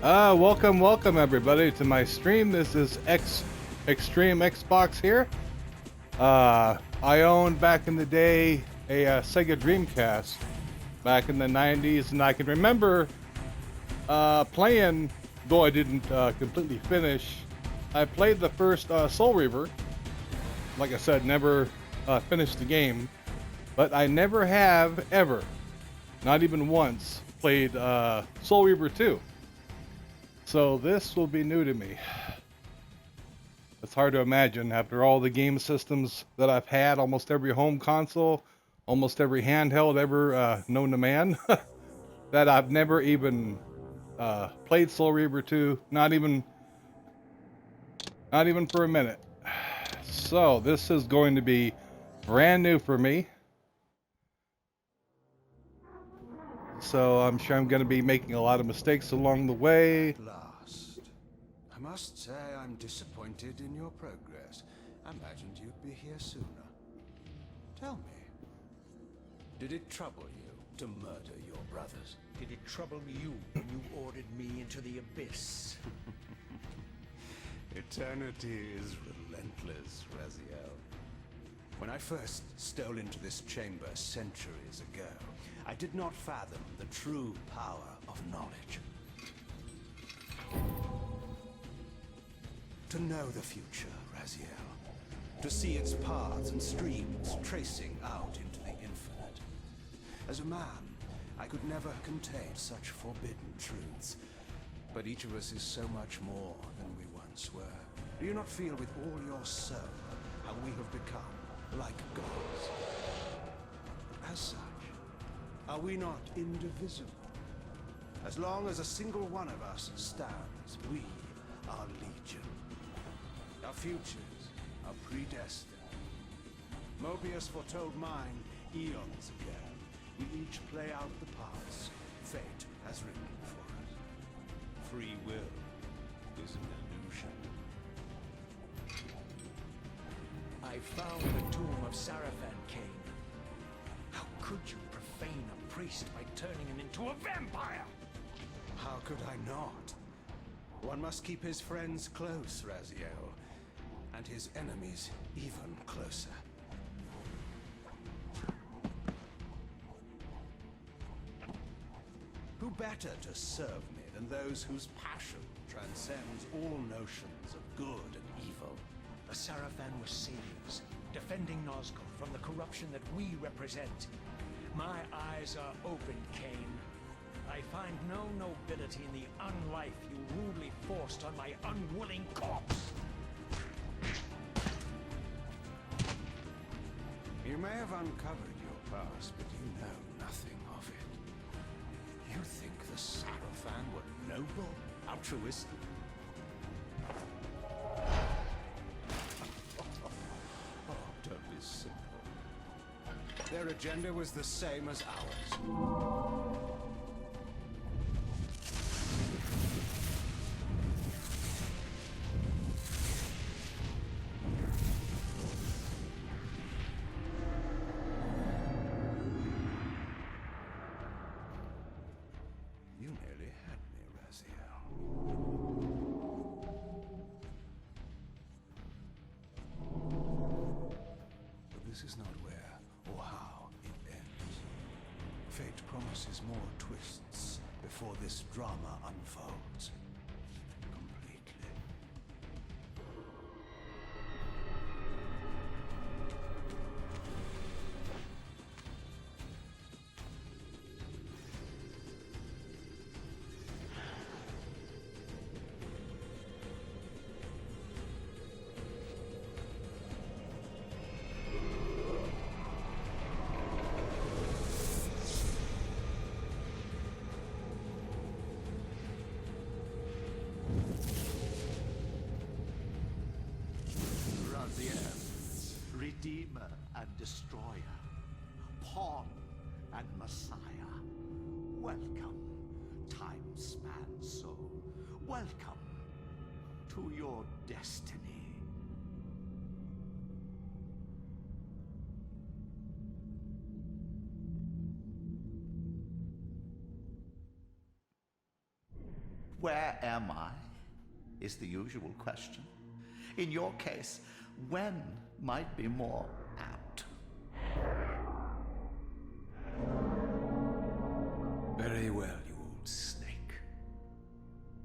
Welcome everybody to my stream. This is Extreme Xbox here. I owned back in the day a Sega Dreamcast back in the 90s, and I can remember playing, though I didn't completely finish. I played the first Soul Reaver. Like I said, never finished the game, but I never have ever, not even once, played Soul Reaver 2. So this will be new to me. It's hard to imagine after all the game systems that I've had, almost every home console, almost every handheld ever known to man, that I've never even played Soul Reaver 2, not even for a minute. So this is going to be brand new for me. So I'm sure I'm going to be making a lot of mistakes along the way. At last. I must say I'm disappointed in your progress. I imagined you'd be here sooner. Tell me, did it trouble you to murder your brothers? Did it trouble you when you ordered me into the abyss? Eternity is relentless, Raziel. When I first stole into this chamber centuries ago, I did not fathom the true power of knowledge. To know the future, Raziel. To see its paths and streams tracing out into the infinite. As a man, I could never contain such forbidden truths. But each of us is so much more than we once were. Do you not feel with all your soul how we have become like gods? As such, are we not indivisible? As long as a single one of us stands, we are legion. Our futures are predestined. Mobius foretold mine eons ago. We each play out the parts fate has written for us. Free will is an illusion. I found the tomb of Sarafan Kane. How could you profane a priest by turning him into a vampire? How could I not? One must keep his friends close, Raziel, and his enemies even closer. Who better to serve me than those whose passion transcends all notions of good and evil? The Sarafan were saviors, defending Nazgul from the corruption that we represent. My eyes are open, Kane. I find no nobility in the unlife you rudely forced on my unwilling corpse. You may have uncovered your past, but you know nothing of it. You think the Sarafan were noble, altruistic? Oh, don't be simple. Their agenda was the same as ours. You nearly had me, Raziel. But this is not where or how it ends. Fate promises more twists before this drama unfolds completely. Redeemer and Destroyer, Pawn and Messiah. Welcome, time-span soul. Welcome to your destiny. Where am I? Is the usual question. In your case, when might be more apt. Very well, you old snake.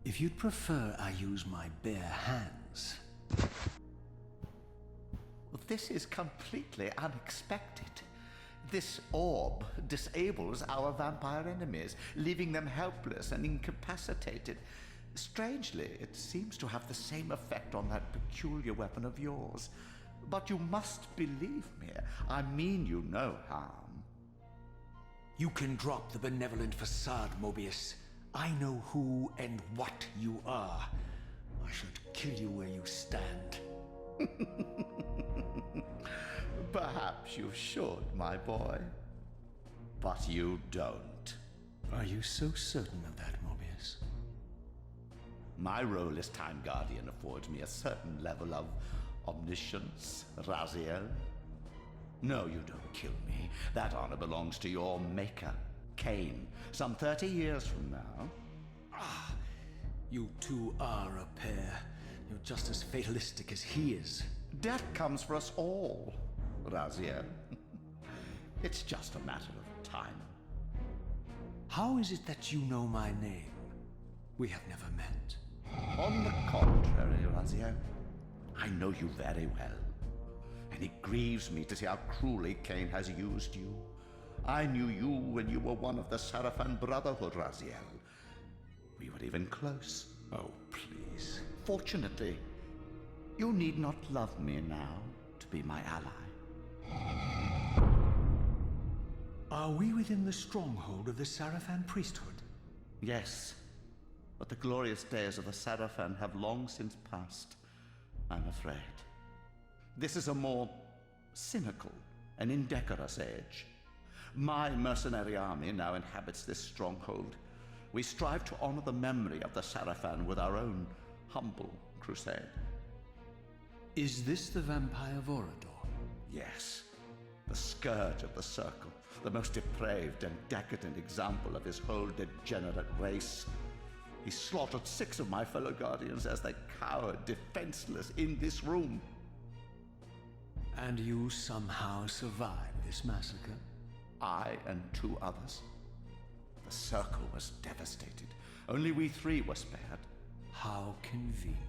If you'd prefer I use my bare hands... This is completely unexpected. This orb disables our vampire enemies, leaving them helpless and incapacitated. Strangely, it seems to have the same effect on that peculiar weapon of yours. But you must believe me. I mean you no harm. You can drop the benevolent facade, Mobius. I know who and what you are. I should kill you where you stand. Perhaps you should, my boy. But you don't. Are you so certain of that, Mobius? My role as Time Guardian affords me a certain level of omniscience, Raziel. No, you don't kill me. That honor belongs to your maker, Cain, some 30 years from now. Ah, you two are a pair. You're just as fatalistic as he is. Death comes for us all, Raziel. It's just a matter of time. How is it that you know my name? We have never met. On the contrary, Raziel, I know you very well. And it grieves me to see how cruelly Cain has used you. I knew you when you were one of the Sarafan Brotherhood, Raziel. We were even close. Oh, please. Fortunately, you need not love me now to be my ally. Are we within the stronghold of the Sarafan priesthood? Yes, but the glorious days of the Sarafan have long since passed, I'm afraid. This is a more cynical and indecorous age. My mercenary army now inhabits this stronghold. We strive to honor the memory of the Sarafan with our own humble crusade. Is this the vampire Vorador? Yes, the scourge of the Circle, the most depraved and decadent example of his whole degenerate race. He slaughtered 6 of my fellow Guardians as they cowered defenseless in this room. And you somehow survived this massacre? I and 2 others. The Circle was devastated. Only we 3 were spared. How convenient.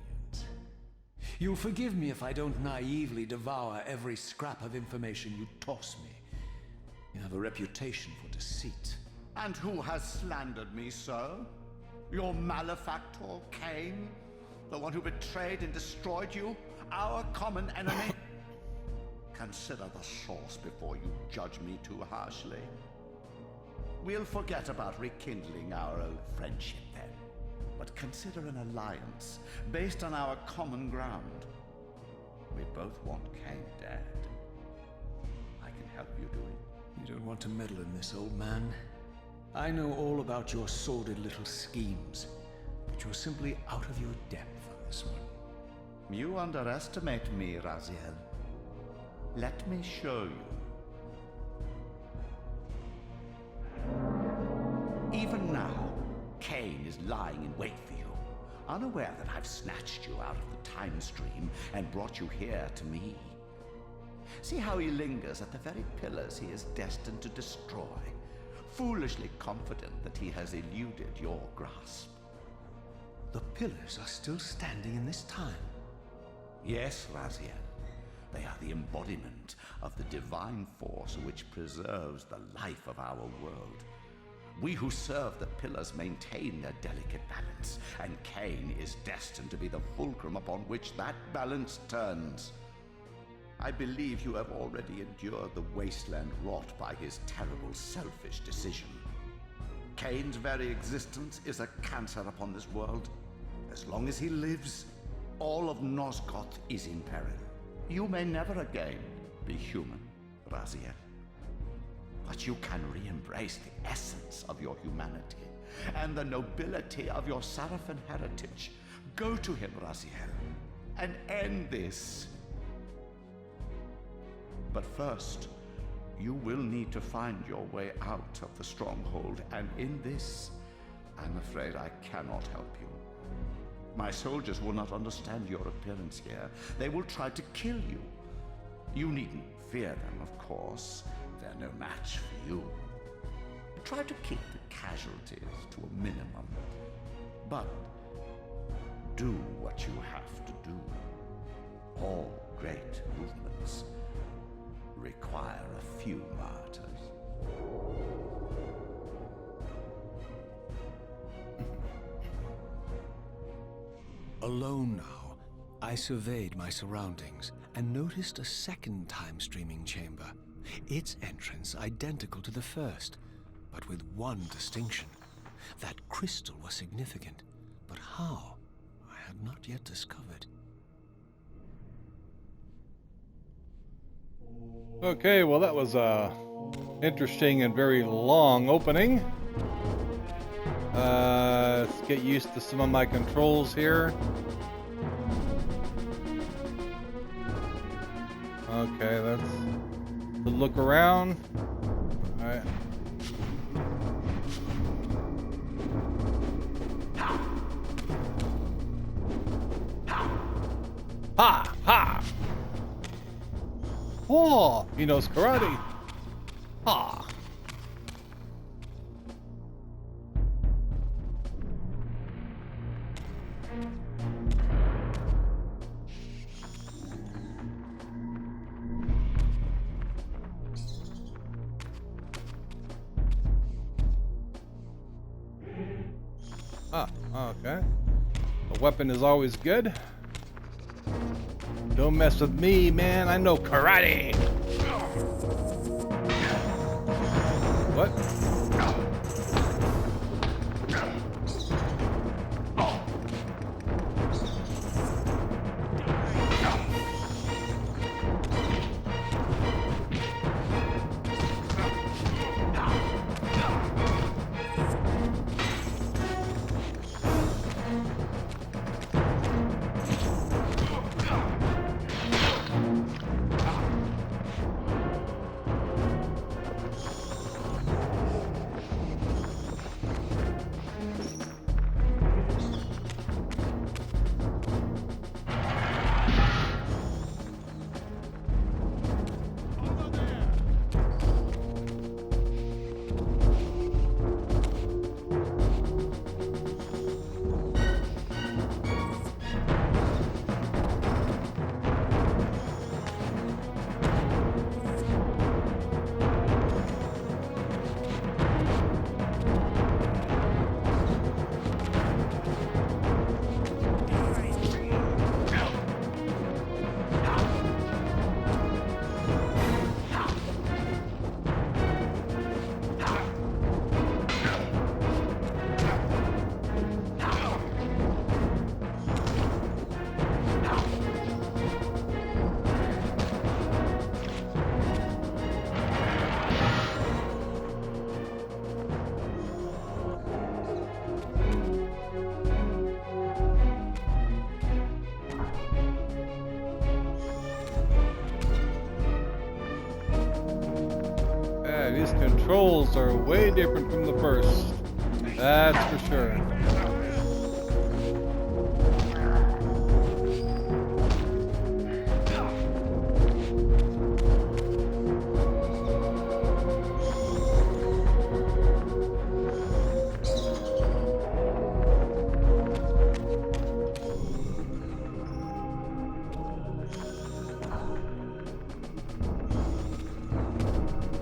You'll forgive me if I don't naively devour every scrap of information you toss me. You have a reputation for deceit. And who has slandered me so? Your malefactor, Cain? The one who betrayed and destroyed you? Our common enemy? Consider the source before you judge me too harshly. We'll forget about rekindling our old friendship then. But consider an alliance based on our common ground. We both want Cain dead. I can help you do it. You don't want to meddle in this, old man. I know all about your sordid little schemes, but you're simply out of your depth on this one. You underestimate me, Raziel. Let me show you. Even now, Cain is lying in wait for you, unaware that I've snatched you out of the time stream and brought you here to me. See how he lingers at the very pillars he is destined to destroy, foolishly confident that he has eluded your grasp. The pillars are still standing in this time. Yes, Raziel. They are the embodiment of the divine force which preserves the life of our world. We who serve the pillars maintain their delicate balance, and Cain is destined to be the fulcrum upon which that balance turns. I believe you have already endured the wasteland wrought by his terrible, selfish decision. Cain's very existence is a cancer upon this world. As long as he lives, all of Nosgoth is in peril. You may never again be human, Raziel. But you can re-embrace the essence of your humanity and the nobility of your Sarafan heritage. Go to him, Raziel, and end this. But first, you will need to find your way out of the stronghold, and in this, I'm afraid I cannot help you. My soldiers will not understand your appearance here. They will try to kill you. You needn't fear them, of course. They're no match for you. Try to keep the casualties to a minimum. But do what you have to do. All great movements require a few martyrs. Alone now, I surveyed my surroundings and noticed a second time-streaming chamber. Its entrance identical to the first, but with one distinction. That crystal was significant, but how, I had not yet discovered. Okay, well that was a interesting and very long opening. Let's get used to some of my controls here. Okay, that's the look around. All right. Ha! Ha! Oh, he knows karate. Ha! Ah, okay. A weapon is always good. Don't mess with me, man. I know karate. What? These controls are way different from the first. That's for sure.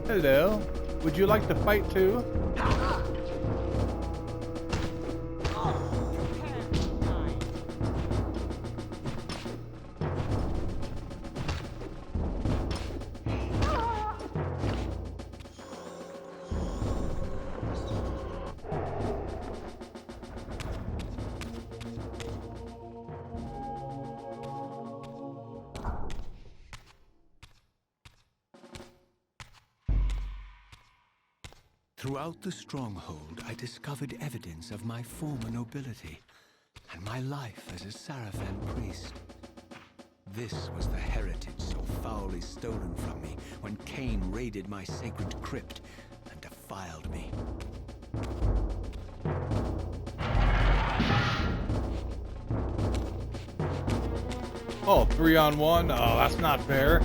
Hello. Would you like to fight too? Throughout the stronghold, I discovered evidence of my former nobility and my life as a Sarafan priest. This was the heritage so foully stolen from me when Cain raided my sacred crypt and defiled me. Oh, 3-on-1? Oh, that's not fair.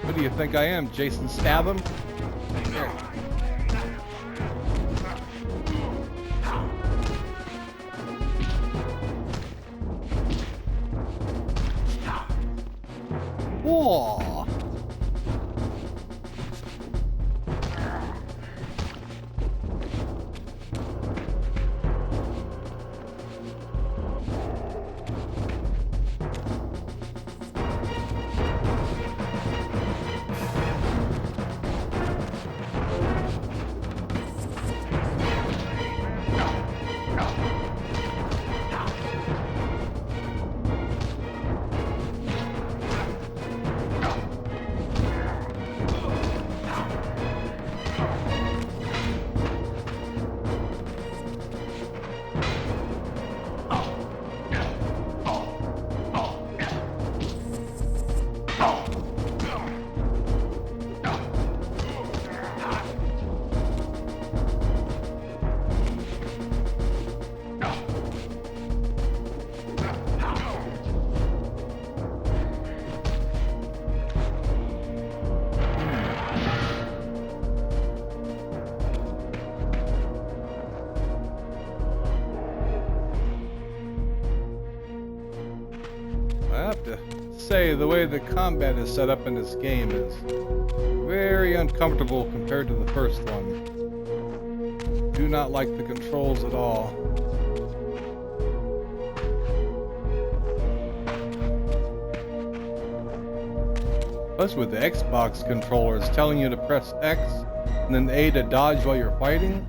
What do you think I am, Jason Statham? Here. Whoa. I have to say, the way the combat is set up in this game is very uncomfortable compared to the first one. Do not like the controls at all. Plus with the Xbox controllers telling you to press X and then A to dodge while you're fighting,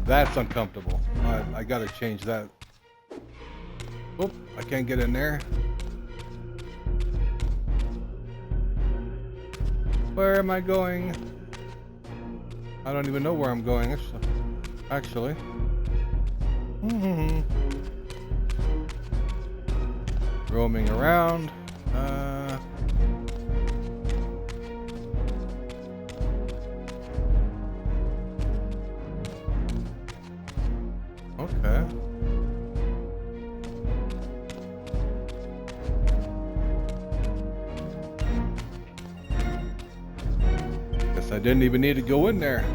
that's uncomfortable. I gotta change that. Oop, I can't get in there. Where am I going? I don't even know where I'm going, actually. Roaming around. Okay. Guess I didn't even need to go in there.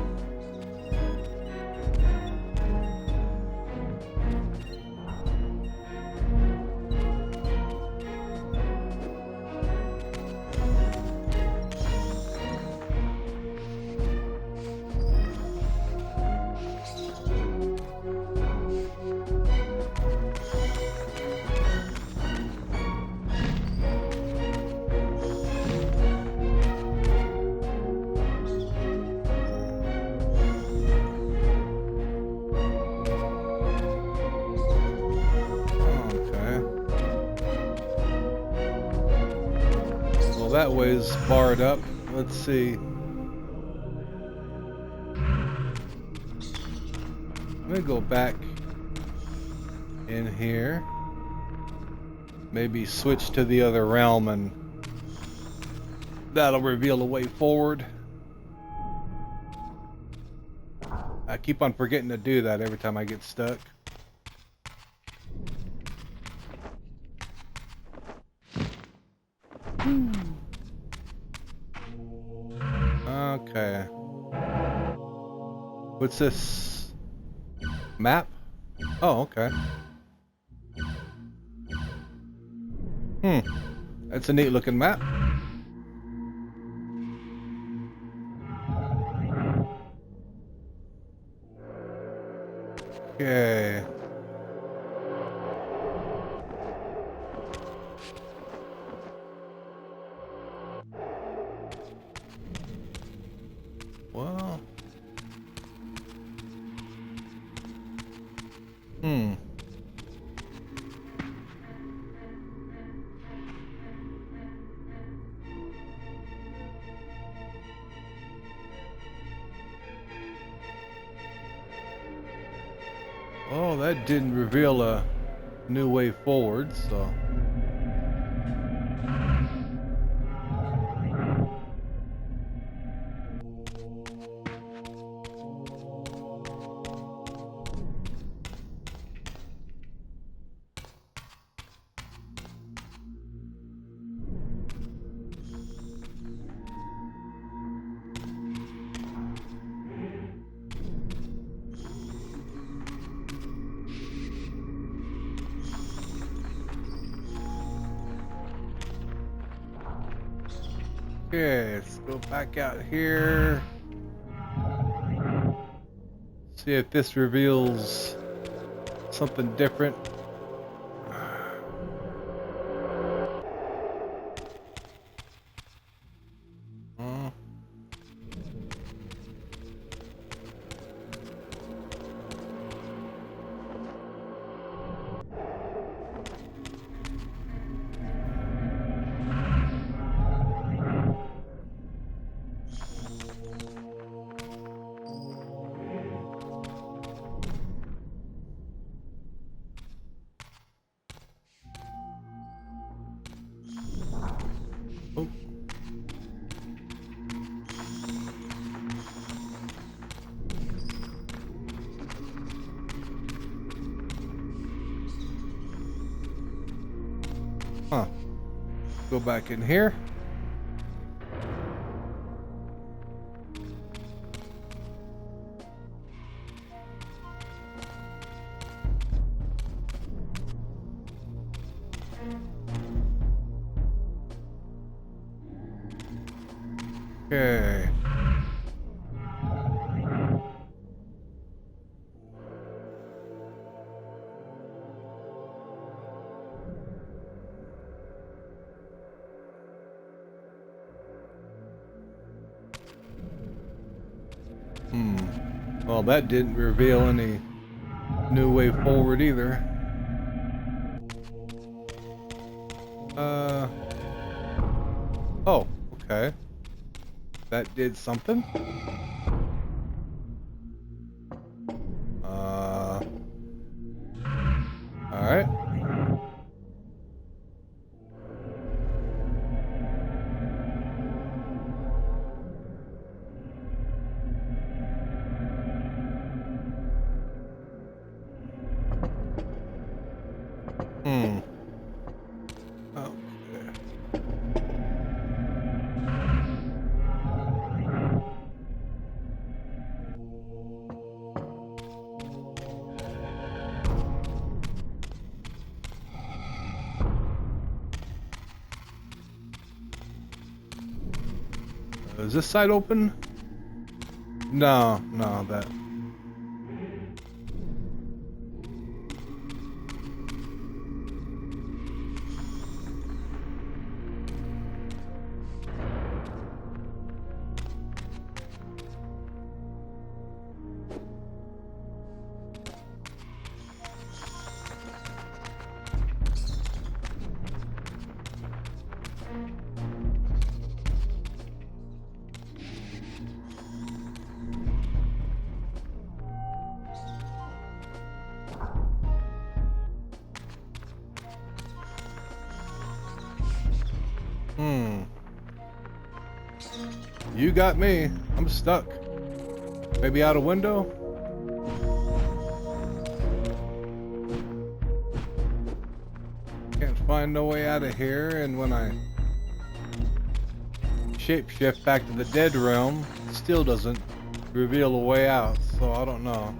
That way's barred up. Let's see. Let me go back in here. Maybe switch to the other realm and that'll reveal a way forward. I keep on forgetting to do that every time I get stuck. Okay. What's this? Map? Oh, okay. That's a neat looking map. Okay. Well. Oh, that didn't reveal a new way forward, so. Okay, let's go back out here. See if this reveals something different. Oh. Huh. Go back in here. Okay. Well, that didn't reveal any new way forward either. Oh, okay. That did something. Alright. Okay. Is this side open? No, that. You got me. I'm stuck. Maybe out a window? Can't find no way out of here, and when I shapeshift back to the dead realm, it still doesn't reveal a way out, so I don't know.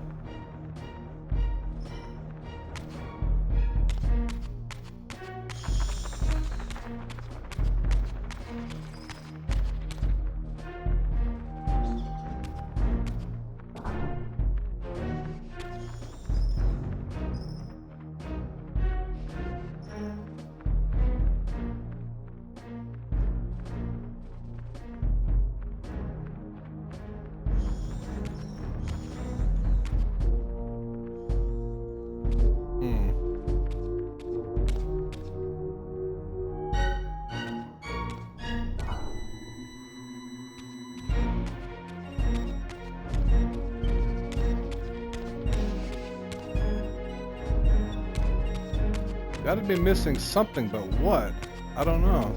Gotta be missing something, but what? I don't know.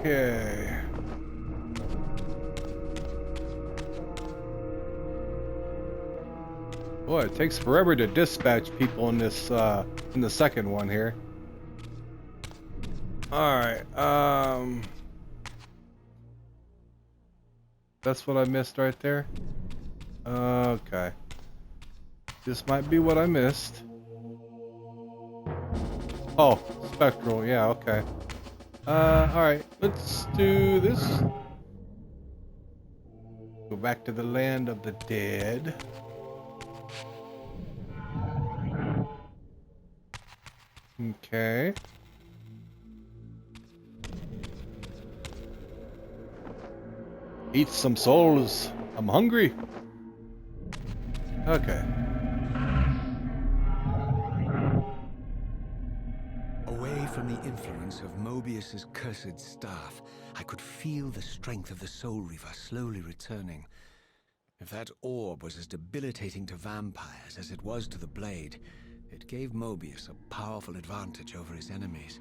Okay. Boy, it takes forever to dispatch people in this in the second one here. Alright, that's what I missed right there. Okay. This might be what I missed. Oh, spectral, yeah, okay. Alright, let's do this. Go back to the land of the dead. Okay. Eat some souls. I'm hungry. Okay. Away from the influence of Mobius's cursed staff, I could feel the strength of the Soul Reaver slowly returning. If that orb was as debilitating to vampires as it was to the blade, it gave Mobius a powerful advantage over his enemies.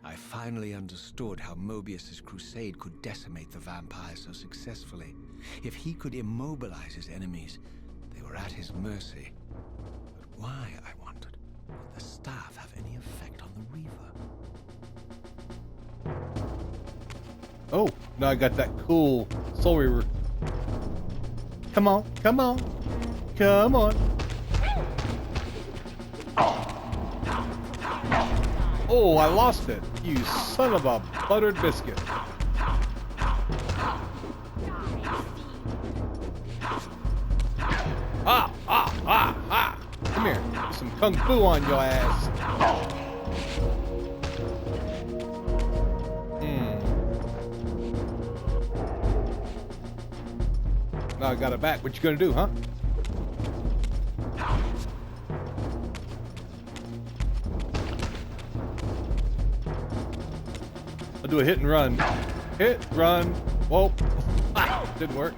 I finally understood how Mobius's crusade could decimate the vampires so successfully. If he could immobilize his enemies, they were at his mercy. But why, I wondered, would the staff have any effect on the Reaver? Oh, now I got that cool Soul Reaver. Come on, come on, come on. Oh, I lost it. You son of a buttered biscuit. Ah. Come here. Get some kung fu on your ass. Now I got it back. What you gonna do, huh? I'll do a hit and run. Hit, run. Whoa. Ah, didn't work.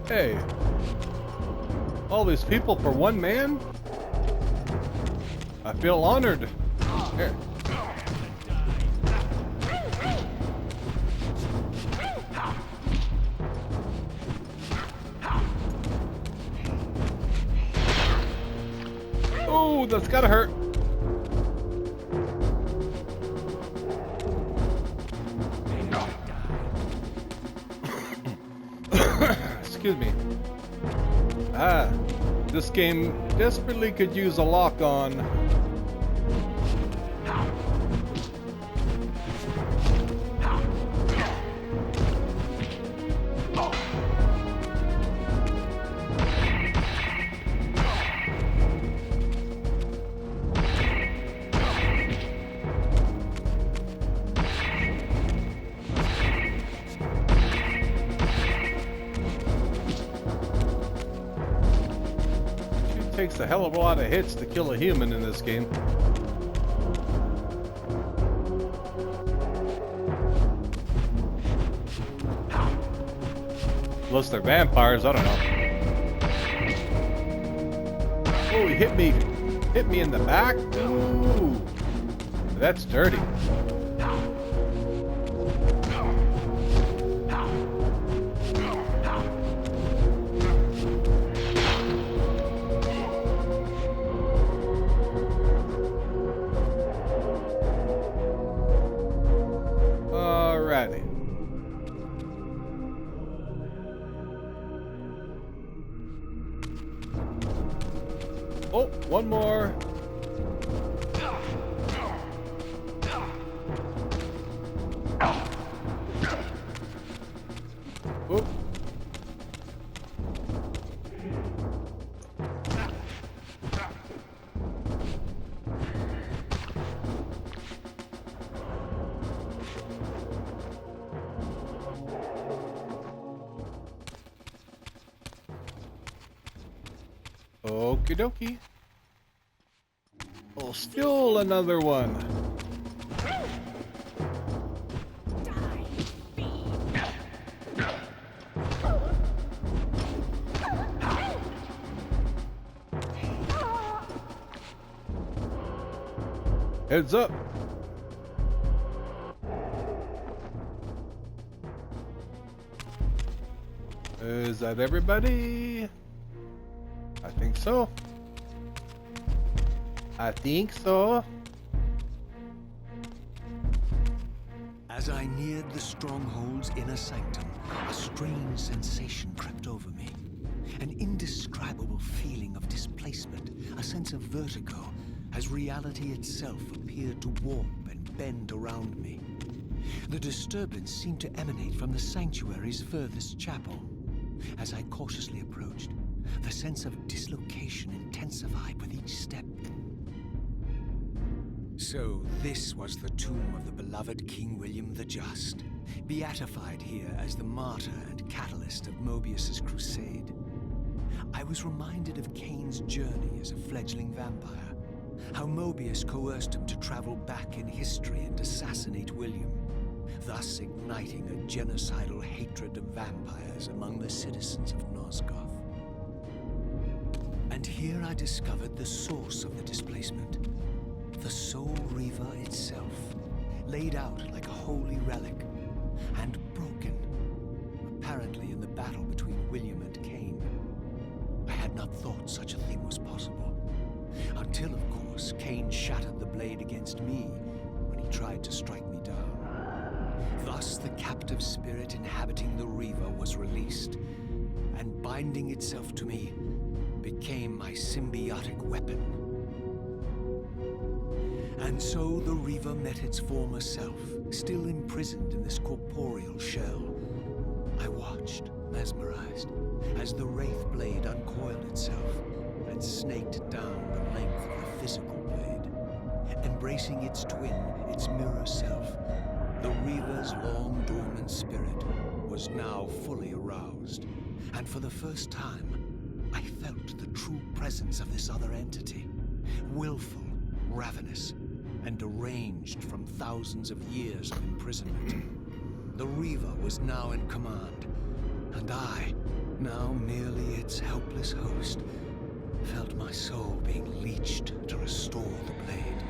Hey. All these people for one man? I feel honored. Here. Oh, that's gotta hurt. Excuse me. This game desperately could use a lock on. Takes a hell of a lot of hits to kill a human in this game. Unless they're vampires, I don't know. Oh, he hit me in the back. Ooh, that's dirty. Oh, one more. Oop. Okie dokie. Oh, still another one. Heads up. Is that everybody? I think so. I think so. As I neared the stronghold's inner sanctum, a strange sensation crept over me. An indescribable feeling of displacement, a sense of vertigo, as reality itself appeared to warp and bend around me. The disturbance seemed to emanate from the sanctuary's furthest chapel. As I cautiously approached, the sense of dislocation intensified with each step. So this was the tomb of the beloved King William the Just, beatified here as the martyr and catalyst of Mobius's crusade. I was reminded of Kane's journey as a fledgling vampire, how Mobius coerced him to travel back in history and assassinate William, thus igniting a genocidal hatred of vampires among the citizens of Nosgoth. And here I discovered the source of the displacement. The Soul Reaver itself, laid out like a holy relic, and broken, apparently in the battle between William and Kane. I had not thought such a thing was possible, until, of course, Kane shattered the blade against me when he tried to strike me down. Thus, the captive spirit inhabiting the Reaver was released, and binding itself to me became my symbiotic weapon. And so the Reaver met its former self, still imprisoned in this corporeal shell. I watched, mesmerized, as the Wraith blade uncoiled itself and snaked down the length of the physical blade. Embracing its twin, its mirror self, the Reaver's long dormant spirit was now fully aroused. And for the first time, I felt the true presence of this other entity, willful, ravenous, and deranged from thousands of years of imprisonment. The Reaver was now in command, and I, now merely its helpless host, felt my soul being leeched to restore the blade.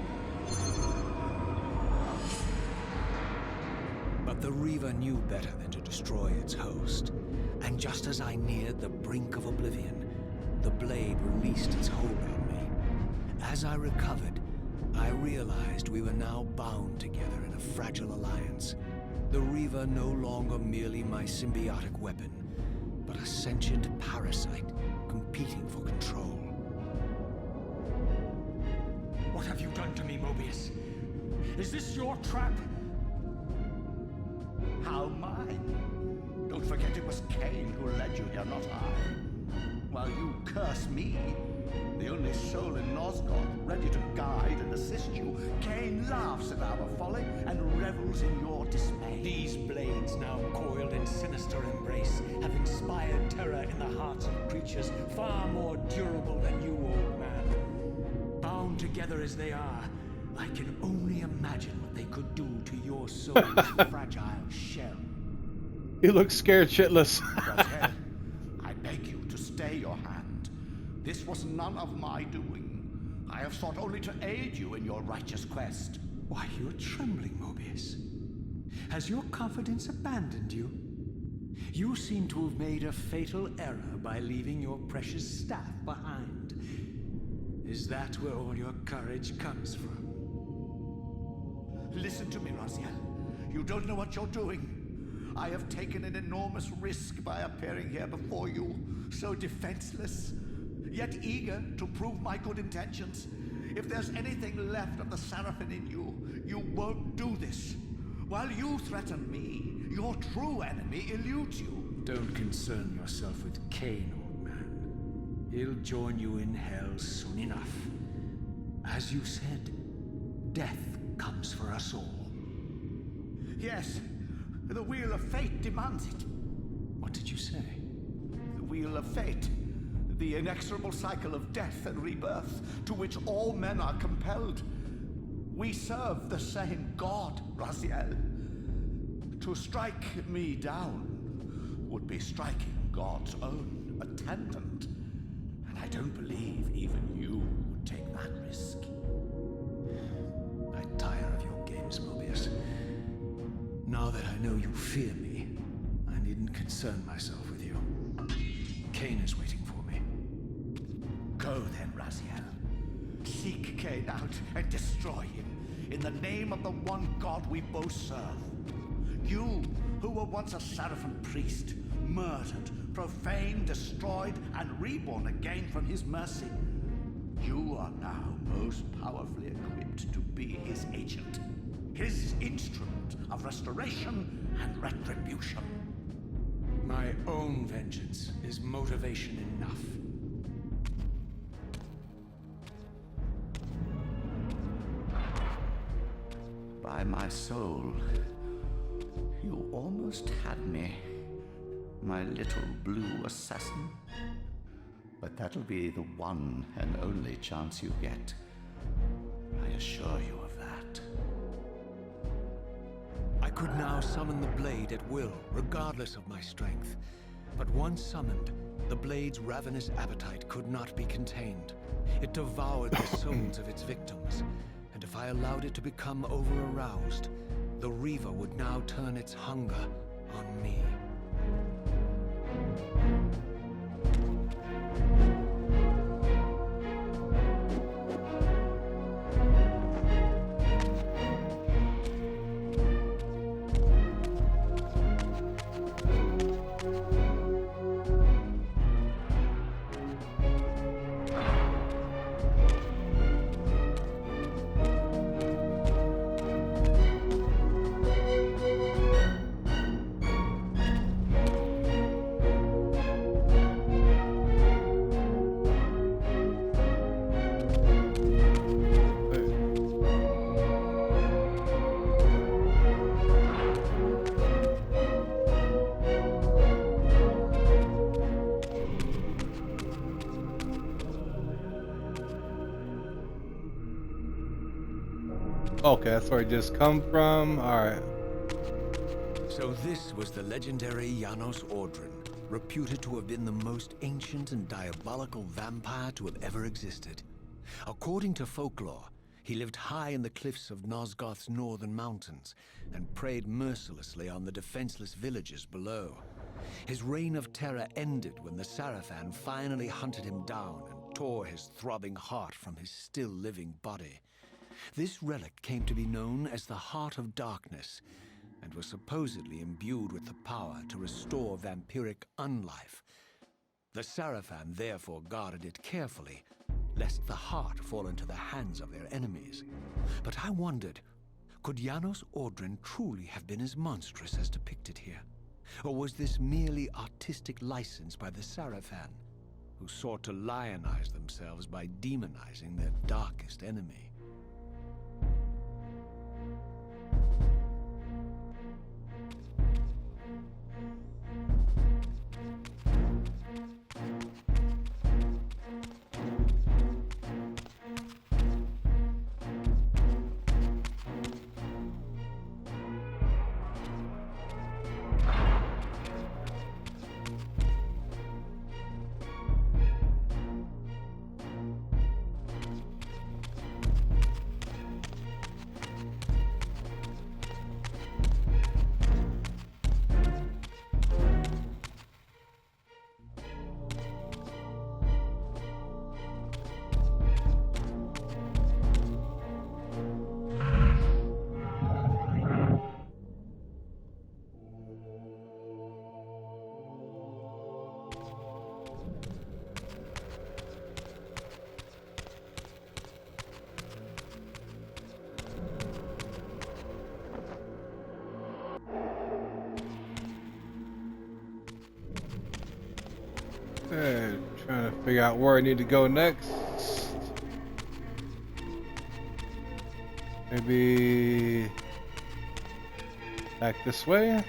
But the Reaver knew better than to destroy its host, and just as I neared the brink of oblivion, the blade released its hold on me. As I recovered, I realized we were now bound together in a fragile alliance. The Reaver no longer merely my symbiotic weapon, but a sentient parasite competing for control. What have you done to me, Mobius? Is this your trap? How mine? Don't forget it was Kane who led you here, not I. While you curse me, the only soul in Nosgoth ready to guide and assist you, Kane laughs at our folly and revels in your dismay. These blades, now coiled in sinister embrace, have inspired terror in the hearts of creatures far more durable than you, old man. Bound together as they are, I can only imagine what they could do to your soul's fragile shell. You look scared shitless. Raziel, I beg you to stay your hand. This was none of my doing. I have sought only to aid you in your righteous quest. Why, you're trembling, Mobius. Has your confidence abandoned you? You seem to have made a fatal error by leaving your precious staff behind. Is that where all your courage comes from? Listen to me, Raziel. You don't know what you're doing. I have taken an enormous risk by appearing here before you, so defenseless, yet eager to prove my good intentions. If there's anything left of the Seraphim in you, you won't do this. While you threaten me, your true enemy eludes you. Don't concern yourself with Kane, old man. He'll join you in hell soon enough. As you said, death comes for us all. Yes, the wheel of fate demands it. What did you say? The wheel of fate. The inexorable cycle of death and rebirth to which all men are compelled. We serve the same God, Raziel. To strike me down would be striking God's own attendant. And I don't believe even you would take that risk. I tire of your games, Mobius. Now that I know you fear me, I needn't concern myself with you. Kane is waiting for me. Go then, Raziel. Seek Cain out and destroy him in the name of the one God we both serve. You, who were once a Seraphim priest, murdered, profaned, destroyed, and reborn again from his mercy. You are now most powerfully equipped to be his agent, his instrument of restoration and retribution. My own vengeance is motivation enough. By my soul, you almost had me, my little blue assassin. But that'll be the one and only chance you get. I assure you of that. I could now summon the blade at will, regardless of my strength. But once summoned, the blade's ravenous appetite could not be contained. It devoured the souls of its victims, and if I allowed it to become over-aroused, the Reaver would now turn its hunger on me. Okay, that's where I just come from. Alright. So this was the legendary Janos Ordrin, reputed to have been the most ancient and diabolical vampire to have ever existed. According to folklore, he lived high in the cliffs of Nosgoth's northern mountains and preyed mercilessly on the defenseless villagers below. His reign of terror ended when the Sarafan finally hunted him down and tore his throbbing heart from his still-living body. This relic came to be known as the Heart of Darkness, and was supposedly imbued with the power to restore vampiric unlife. The Sarafan therefore guarded it carefully, lest the heart fall into the hands of their enemies. But I wondered, could Janos Ordrin truly have been as monstrous as depicted here? Or was this merely artistic license by the Sarafan, who sought to lionize themselves by demonizing their darkest enemy? Okay, trying to figure out where I need to go next. Maybe back this way.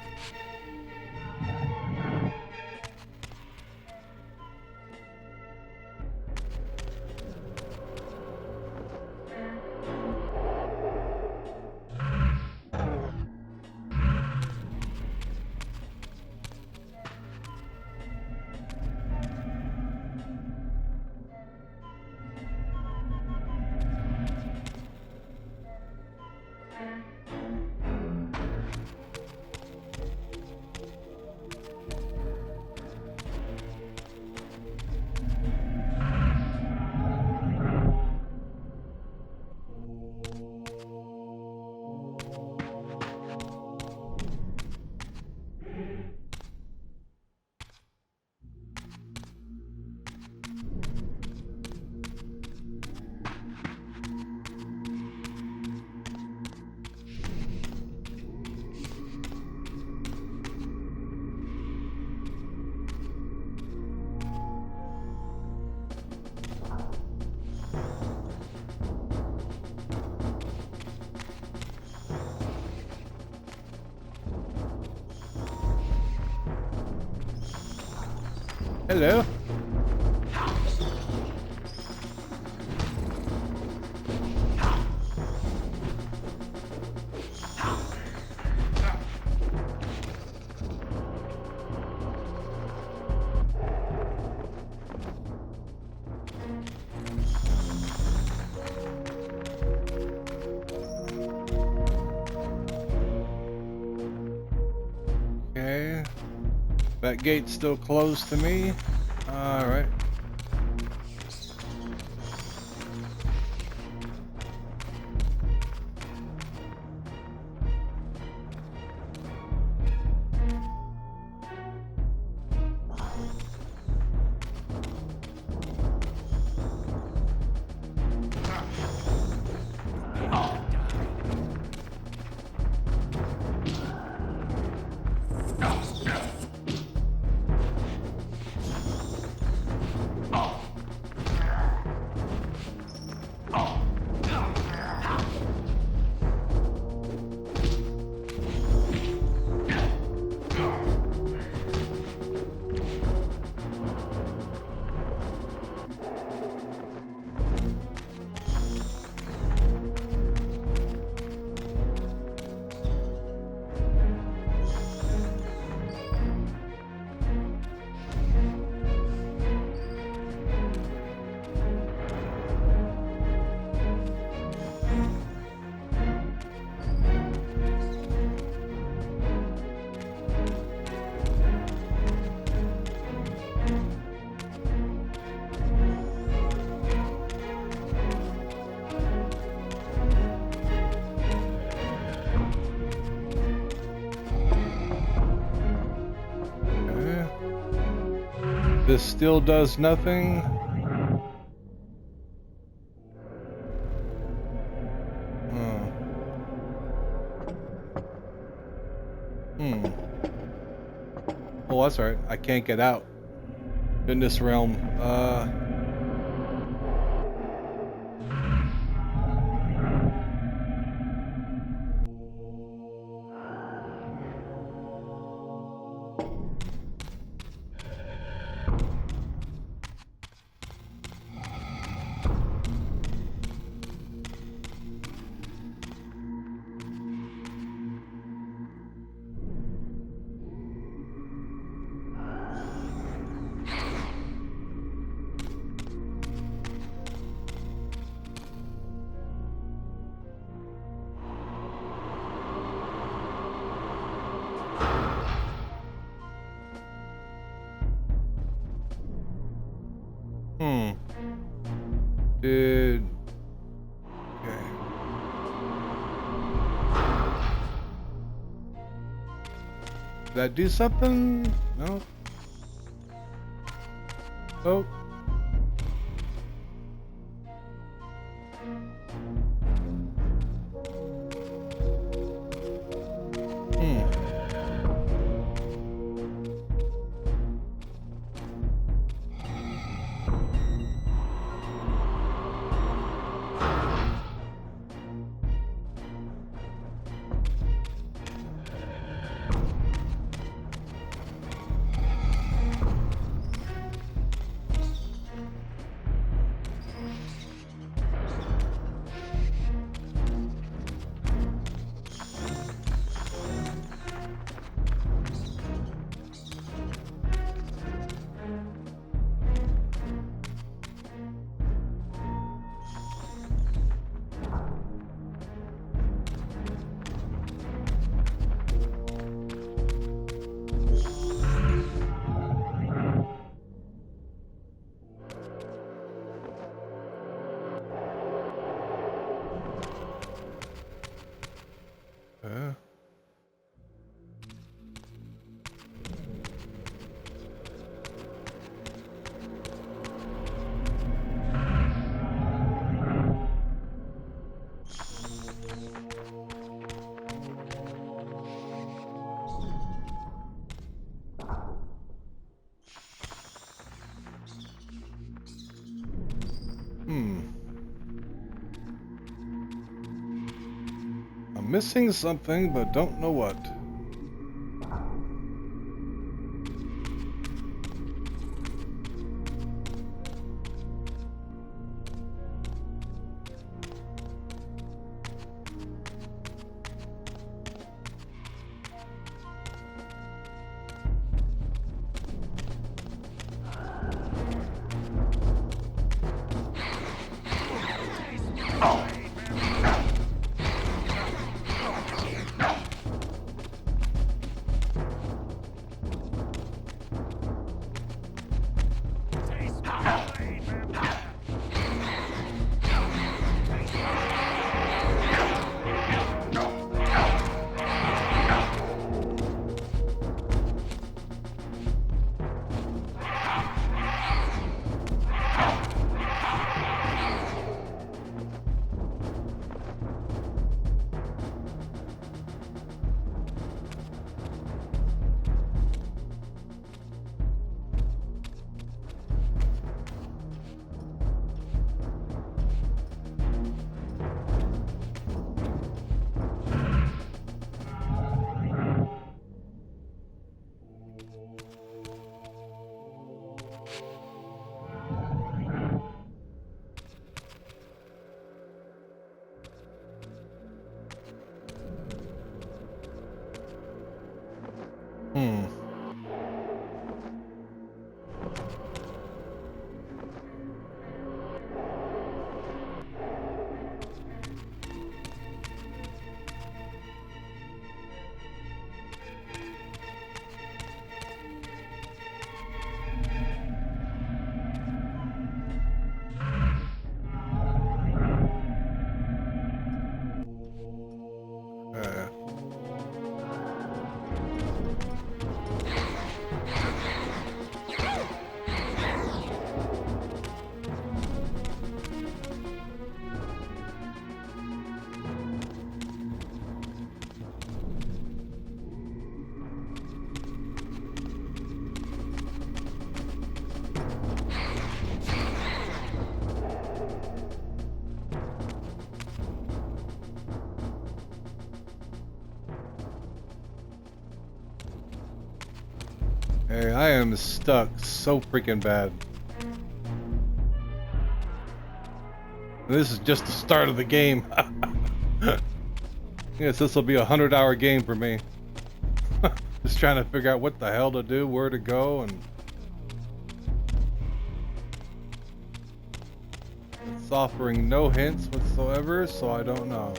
Hello. Okay. That gate's still closed to me. All right. This still does nothing. Oh, that's right. I can't get out in this realm. Dude. Okay. Did that do something? No. Oh. I'm missing something, but don't know what. Hey, I am stuck so freaking bad. This is just the start of the game. Yes, this will be a 100-hour game for me. Just trying to figure out what the hell to do, where to go, and it's offering no hints whatsoever, so I don't know.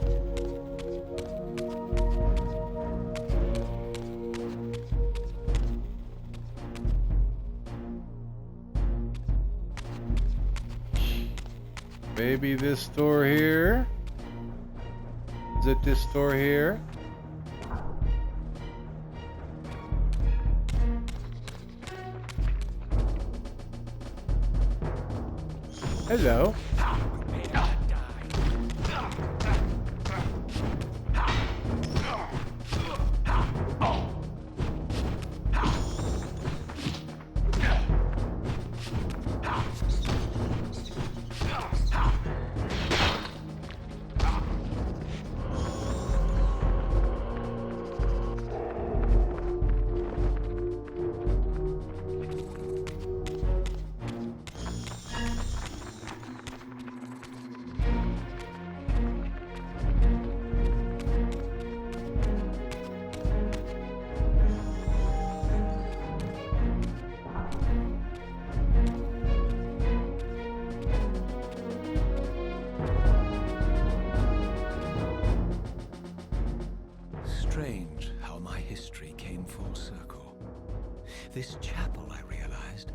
Maybe this store here? Is it this store here? Hello. Strange how my history came full circle. This chapel, I realized,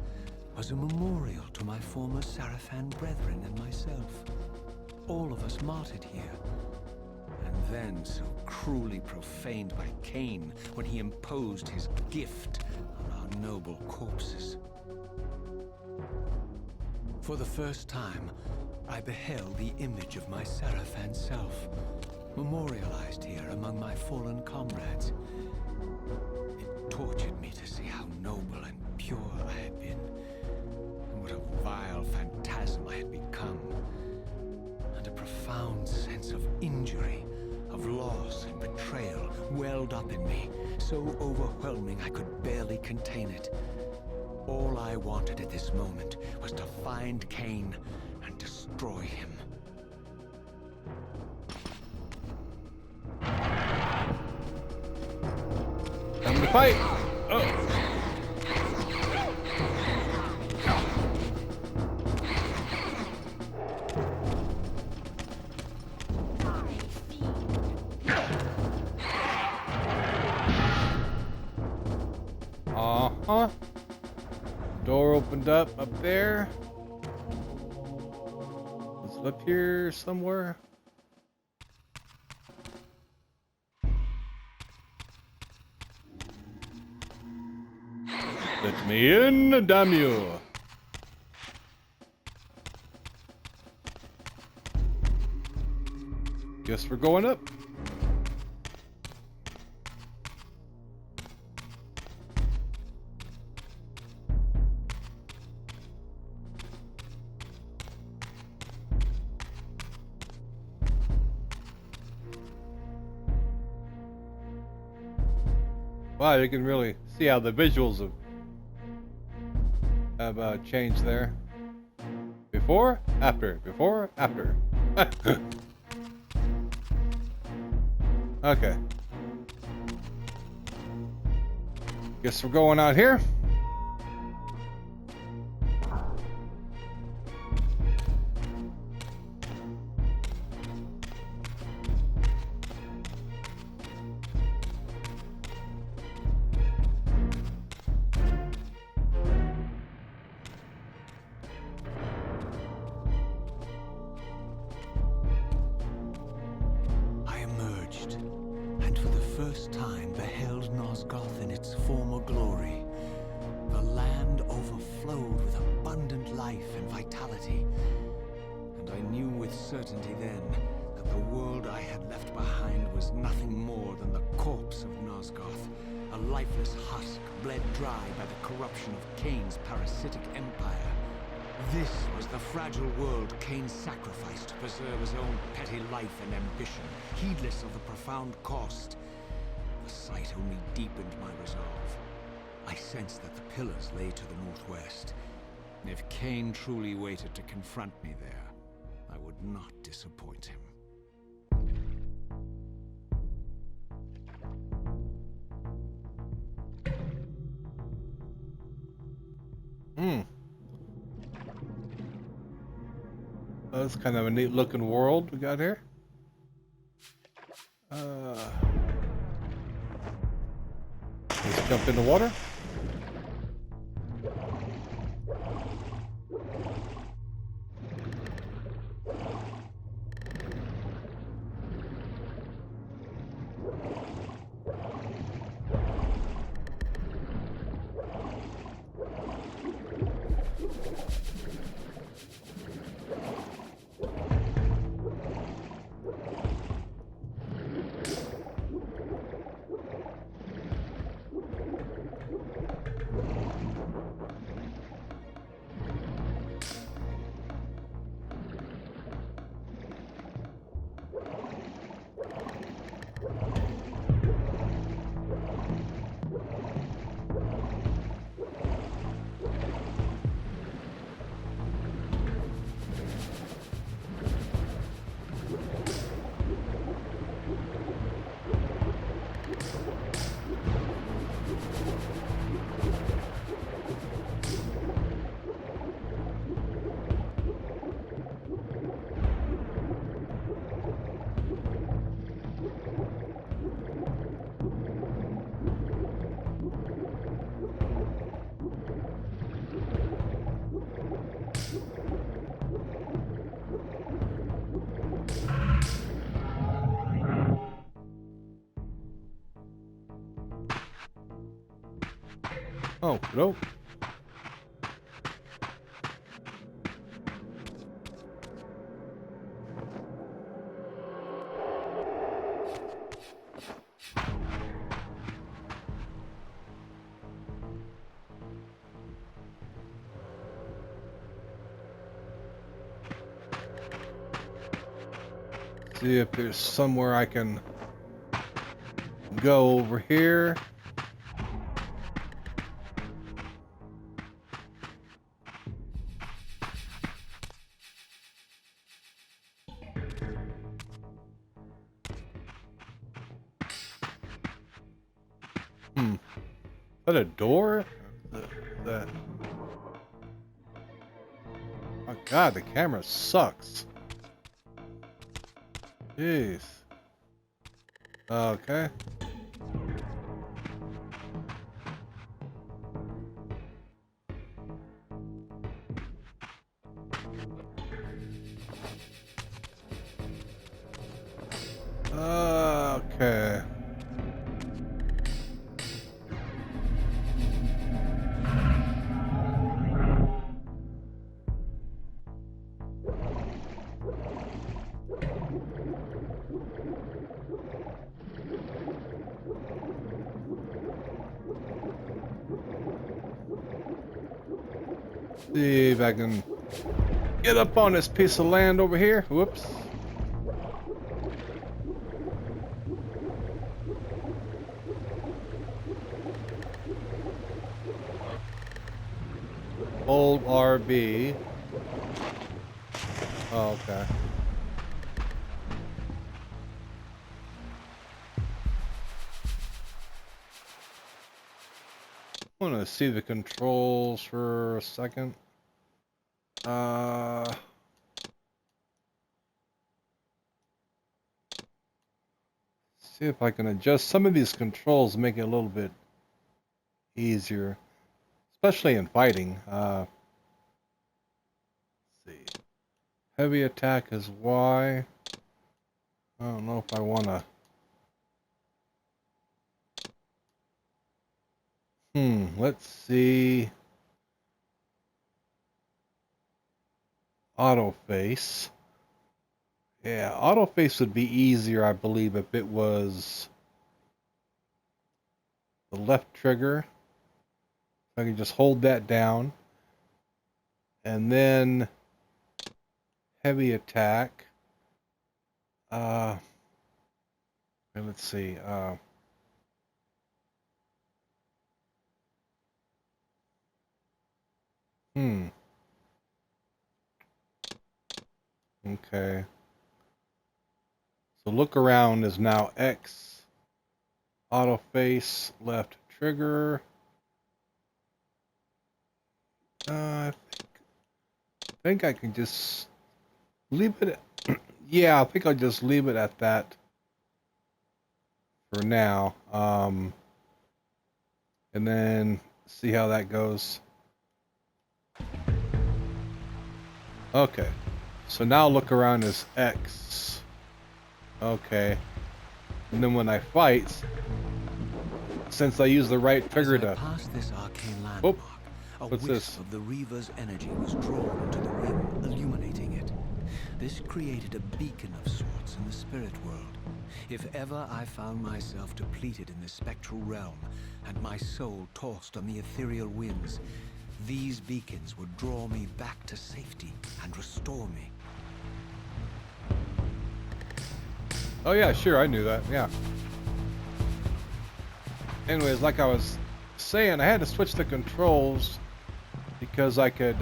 was a memorial to my former Sarafan brethren and myself. All of us martyred here. And then so cruelly profaned by Cain when he imposed his gift on our noble corpses. For the first time, I beheld the image of my Sarafan self, memorialized here among my fallen comrades. It tortured me to see how noble and pure I had been, and what a vile phantasm I had become. And a profound sense of injury, of loss and betrayal welled up in me, so overwhelming I could barely contain it. All I wanted at this moment was to find Cain and destroy him. Time to fight! Oh! Uh-huh. Door opened up there. Is it up here somewhere? Let me in, damn you! Guess we're going up. Wow, you can really see how the visuals have changed there. Before, after, before, after. Okay. Guess we're going out here. And for the first time beheld Nosgoth in its former glory. The land overflowed with abundant life and vitality. And I knew with certainty then that the world I had left behind was nothing more than the corpse of Nosgoth, a lifeless husk bled dry by the corruption of Cain's parasitic empire. This was the fragile world Cain sacrificed to preserve his own petty life and ambition, heedless of the profound cost. The sight only deepened my resolve. I sensed that the pillars lay to the northwest. If Kane truly waited to confront me there, I would not disappoint him. That's kind of a neat looking world we got here. Let's jump in the water. Oh, no. See if there's somewhere I can go over here. Is that a door? That... Oh god, the camera sucks. Jeez. Okay. Okay. See if I can get up on this piece of land over here. Whoops. Hold RB. Oh, okay. I want to see the controls for a second. See if I can adjust some of these controls, make it a little bit easier, especially in fighting. Let's see. Heavy attack is Y. I don't know if I want to. Let's see. Auto face. Yeah, auto face would be easier, I believe, if it was the left trigger. I can just hold that down. And then heavy attack. And let's see. Okay. So look around is now X. Auto face, left trigger. I think I can just leave it at, yeah, I think I'll just leave it at that for now. And then see how that goes. Okay. So now look around is X. Okay. And then when I fight, since I use the right trigger As I to... passed this arcane landmark, a What's wisp this? of the Reaver's energy was drawn into the rim, illuminating it. This created a beacon of sorts in the spirit world. If ever I found myself depleted in the spectral realm, and my soul tossed on the ethereal winds, these beacons would draw me back to safety and restore me. Oh yeah, sure, I knew that, yeah. Anyways, like I was saying, I had to switch the controls because I could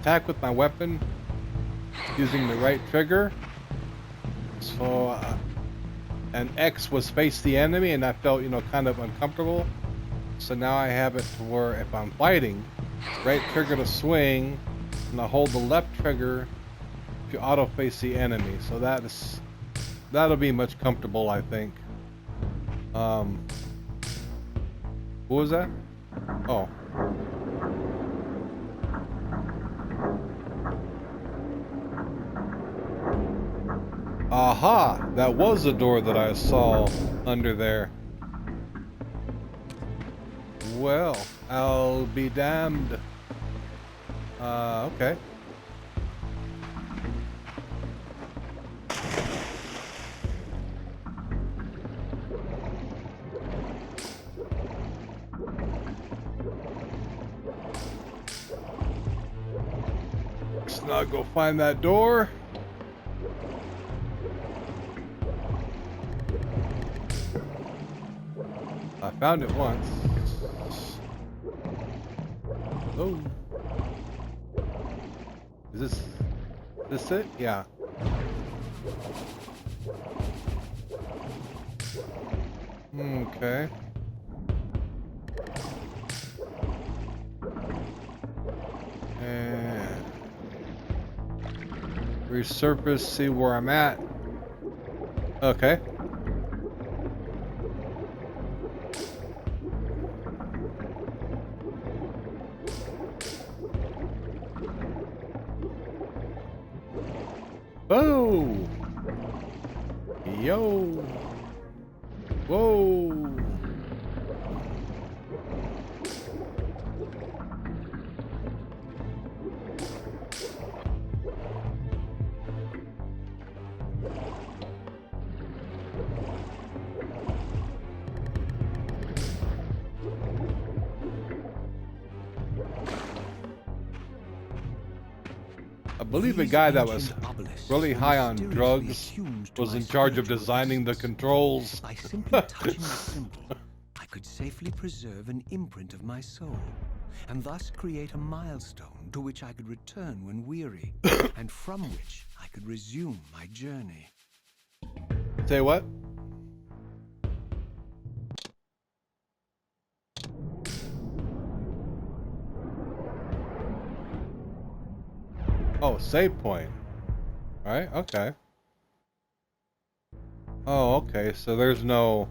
attack with my weapon using the right trigger. So, and X was face the enemy, and I felt, you know, kind of uncomfortable. So now I have it to where if I'm fighting, right trigger to swing, and I hold the left trigger to auto face the enemy. So that'll be much comfortable, I think. What was that? Oh. Aha! That was the door that I saw under there. Well, I'll be damned. Okay. Let's now go find that door. I found it once. Oh. Is this it? Yeah. Okay. And resurface, see where I'm at. Okay. Whoa! Yo! Whoa! I believe a guy that was really high on drugs was in charge of designing the controls. By simply touching the symbol, I could safely preserve an imprint of my soul, and thus create a milestone to which I could return when weary, and from which I could resume my journey. Say what? Oh, save point. Right? Okay. Oh, okay. So there's no...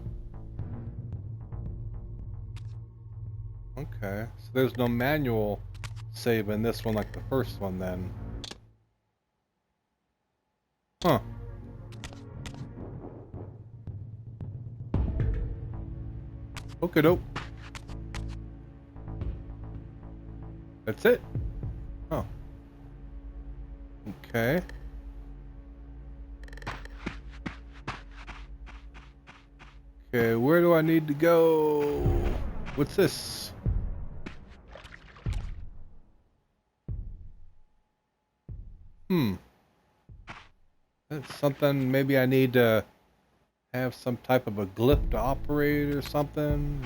Okay. So there's no manual save in this one like the first one then. Huh. Okay, dope. That's it? Oh. Okay. Okay, where do I need to go? What's this? That's something maybe I need to have some type of a glyph to operate or something.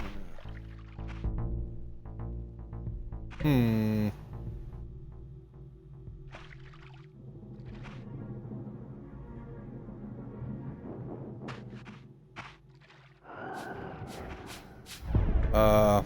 Uh.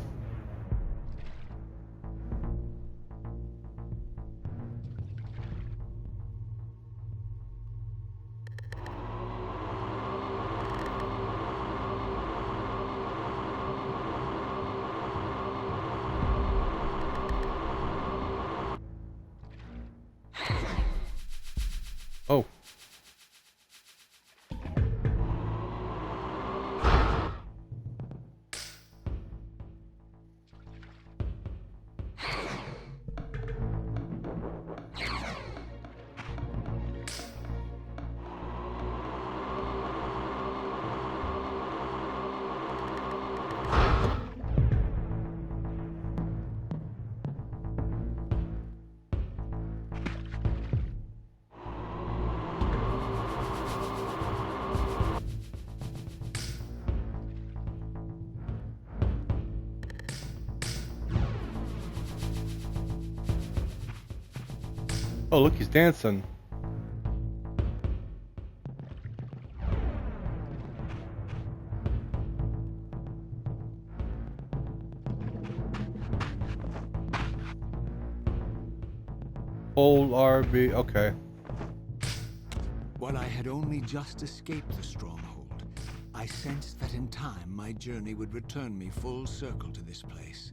Oh. Oh, look, he's dancing. Old RB, okay. While I had only just escaped the stronghold, I sensed that in time my journey would return me full circle to this place.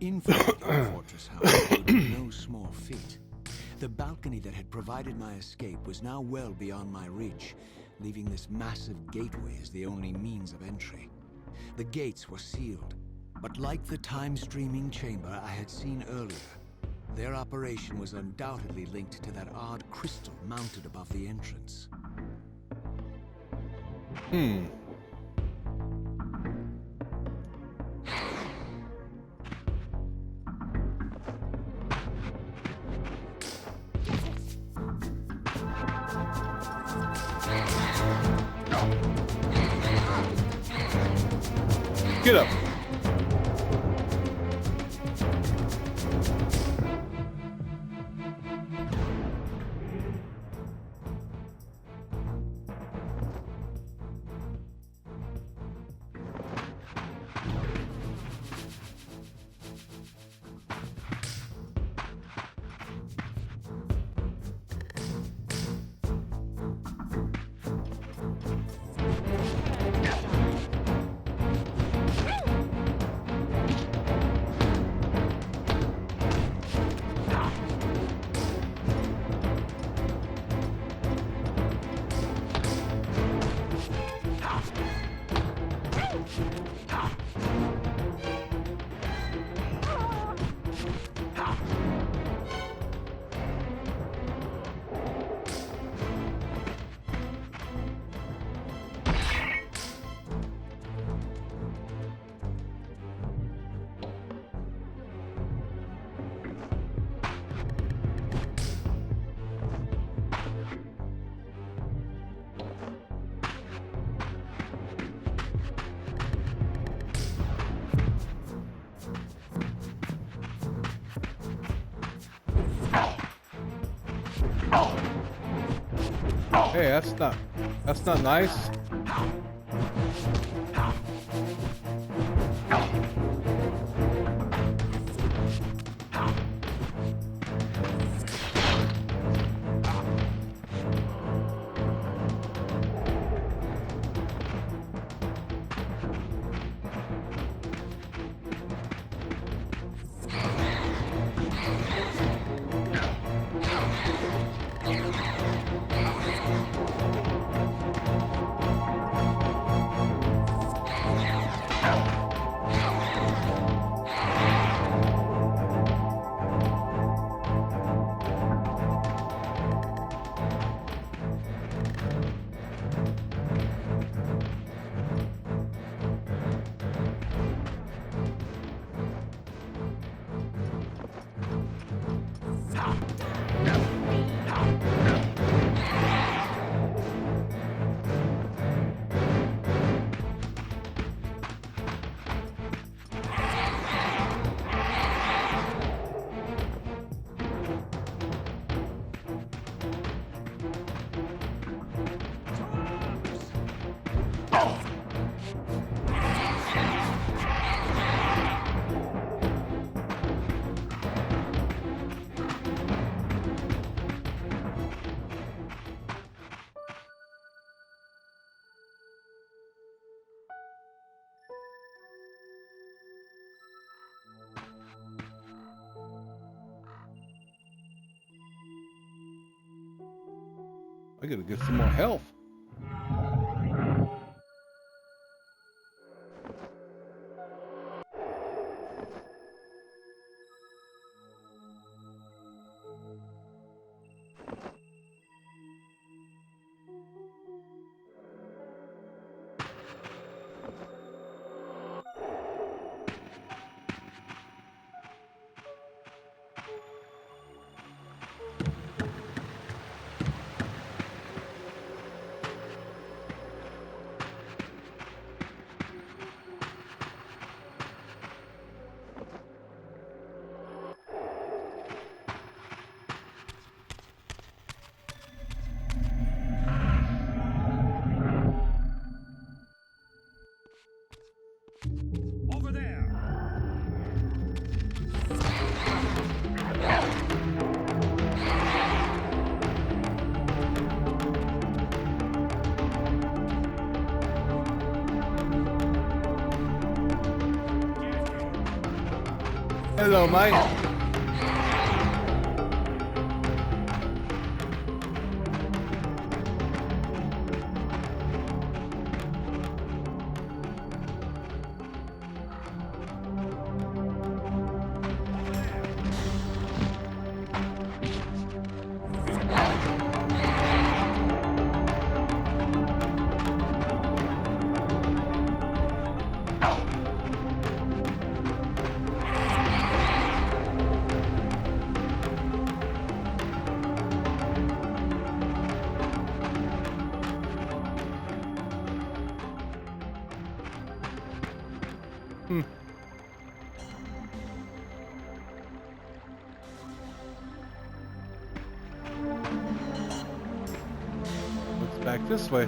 Infiltrating the fortress, however, would be no small feat. The balcony that had provided my escape was now well beyond my reach, leaving this massive gateway as the only means of entry. The gates were sealed, but like the time-streaming chamber I had seen earlier, their operation was undoubtedly linked to that odd crystal mounted above the entrance. Get up. Hey, that's not nice. I gotta get some more health. Over there! Hello, mate. Looks back this way.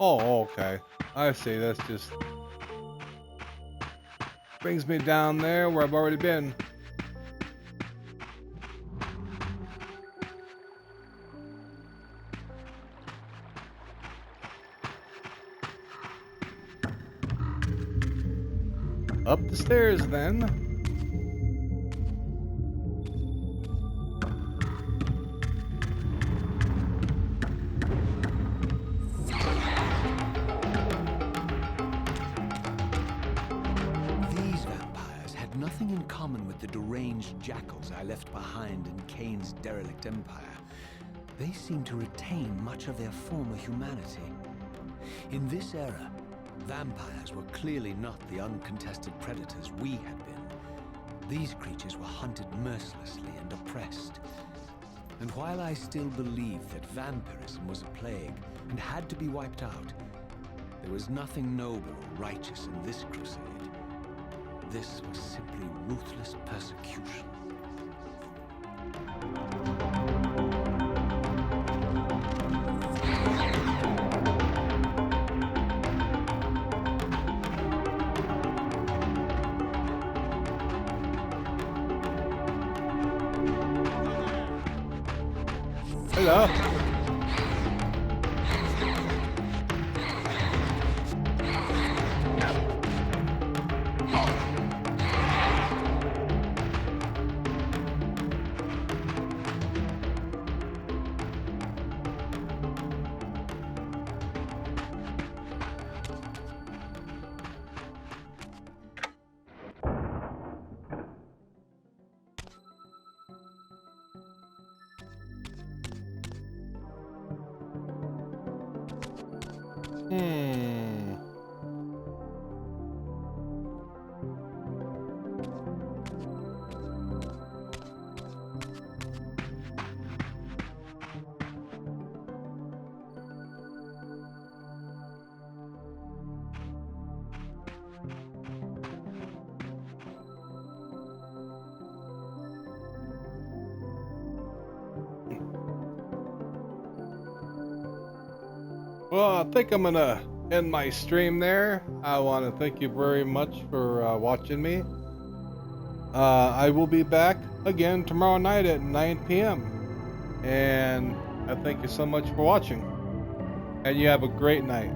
Oh, okay. I see. That's just brings me down there where I've already been. Up the stairs then. Nothing in common with the deranged jackals I left behind in Kane's derelict empire. They seem to retain much of their former humanity. In this era, vampires were clearly not the uncontested predators we had been. These creatures were hunted mercilessly and oppressed. And while I still believe that vampirism was a plague and had to be wiped out, there was nothing noble or righteous in this crusade. This was simply ruthless persecution. Hello. Well, I think I'm gonna end my stream there. I want to thank you very much for watching me. I will be back again tomorrow night at 9 p.m. And I thank you so much for watching. And you have a great night.